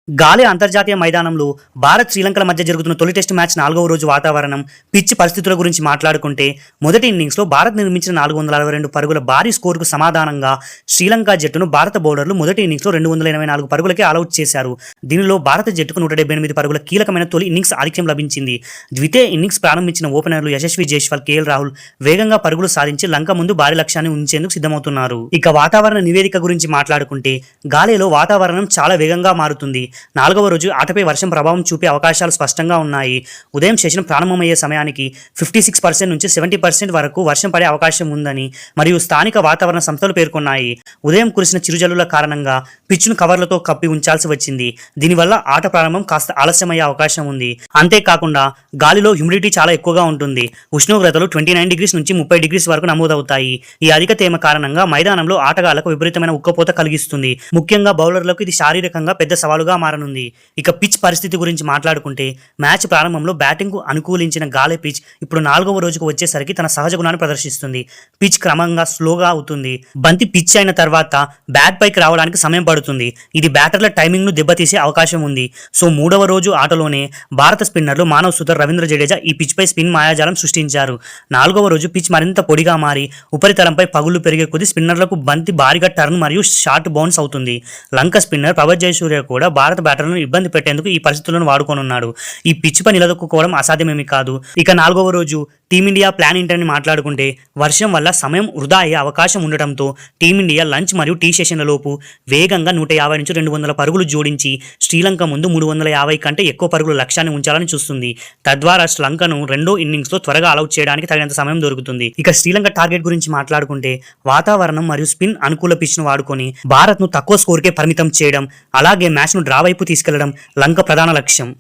గాలే అంతర్జాతీయ మైదానంలో భారత్ శ్రీలంకల మధ్య జరుగుతున్న తొలి టెస్టు మ్యాచ్ 4వ రోజు వాతావరణం, పిచ్ పరిస్థితుల గురించి మాట్లాడుకుంటే మొదటి ఇన్నింగ్స్లో భారత్ నిర్మించిన 462 పరుగుల భారీ స్కోరుకు సమాధానంగా శ్రీలంక జట్టును భారత బౌలర్లు మొదటి ఇన్నింగ్స్లో 284 పరుగులకే ఆలౌట్ చేశారు. దీనిలో భారత జట్టుకు 178 పరుగుల కీలకమైన తొలి ఇన్నింగ్స్ ఆధిక్యం లభించింది. ద్వితీయ ఇన్నింగ్స్ ప్రారంభించిన ఓపెనర్లు యశస్వి జైస్వాల్, కేఎల్ రాహుల్ వేగంగా పరుగులు సాధించి లంక ముందు భారీ లక్ష్యాన్ని ఉంచేందుకు సిద్ధమవుతున్నారు. ఇక వాతావరణ నివేదిక గురించి మాట్లాడుకుంటే గాలేలో వాతావరణం చాలా వేగంగా మారుతుంది. 4వ రోజు ఆటపై వర్షం ప్రభావం చూపే అవకాశాలు స్పష్టంగా ఉన్నాయి. ఉదయం సెషన్ ప్రారంభమయ్యే సమయానికి 56% నుంచి 70% వరకు వర్షం పడే అవకాశం ఉందని మరియు స్థానిక వాతావరణ సంస్థలు పేర్కొన్నాయి. ఉదయం కురిసిన చిరుజల్లుల కారణంగా పిచ్ను కవర్లతో కప్పి ఉంచాల్సి వచ్చింది. దీనివల్ల ఆట ప్రారంభం కాస్త ఆలస్యమయ్యే అవకాశం ఉంది. అంతేకాకుండా గాలిలో హ్యూమిడిటీ చాలా ఎక్కువగా ఉంటుంది. ఉష్ణోగ్రతలు 29 డిగ్రీస్ నుంచి 30 డిగ్రీస్ వరకు నమోదవుతాయి. ఈ అధిక తేమ కారణంగా మైదానంలో ఆటగాళ్లకు విపరీతమైన ఉక్కపోత కలిగిస్తుంది. ముఖ్యంగా బౌలర్లకు ఇది శారీరకంగా పెద్ద సవాలుగా మారనుంది. ఇక పిచ్ పరిస్థితి గురించి మాట్లాడుకుంటే మ్యాచ్ ప్రారంభంలో బ్యాటింగ్ కు అనుకూలించిన గాలే పిచ్ ఇప్పుడు 4వ రోజుకు వచ్చేసరికి తన సహజ గుణాన్ని ప్రదర్శిస్తుంది. పిచ్ క్రమంగా స్లోగా అవుతుంది. బంతి పిచ్ అయిన తర్వాత బ్యాట్ పైకి రావడానికి సమయం పడుతుంది. ఇది బ్యాటర్ల టైమింగ్ ను దెబ్బతీసే అవకాశం ఉంది. సో 3వ రోజు ఆటలోనే భారత స్పిన్నర్లు మానవ్ సుతర్, రవీంద్ర జడేజా ఈ పిచ్ పై స్పిన్ మాయాజాలం సృష్టించారు. 4వ రోజు పిచ్ మరింత పొడిగా మారి ఉపరితలంపై పగుళ్లు పెరిగే కొద్దీ స్పిన్నర్లకు బంతి భారీగా టర్న్ మరియు షార్ట్ బౌన్స్ అవుతుంది. లంక స్పిన్నర్ పవర్ జయసూర్య కూడా భారత బ్యాటర్లను ఇబ్బంది పెట్టేందుకు ఈ పరిస్థితులను వాడుకోనున్నాడు. ఈ పిచ్ పై నిలదొక్కుకోవడం అసాధ్యమేమీ కాదు. ఇక 4వ రోజు టీమిండియా ప్లాన్ ఏంటని మాట్లాడుకుంటే వర్షం వల్ల సమయం వృధా అయ్యే అవకాశం ఉండటంతో టీమిండియా లంచ్ మరియు టీ సెషన్ల లోపు వేగంగా 150 నుంచి 200 పరుగులు జోడించి శ్రీలంక ముందు 350 కంటే ఎక్కువ పరుగుల లక్ష్యాన్ని ఉంచాలని చూస్తుంది. తద్వారా శ్రీలంకను రెండో ఇన్నింగ్స్ లో త్వరగా అవుట్ చేయడానికి తగినంత సమయం దొరుకుతుంది. ఇక శ్రీలంక టార్గెట్ గురించి మాట్లాడుకుంటే వాతావరణం మరియు స్పిన్ అనుకూల పిచ్ ను వాడుకొని భారత్ ను తక్కువ స్కోర్కే పరిమితం చేయడం, అలాగే మ్యాచ్ ను డ్రా వైపు తీసుకెళ్లడం లంక ప్రధాన లక్ష్యం.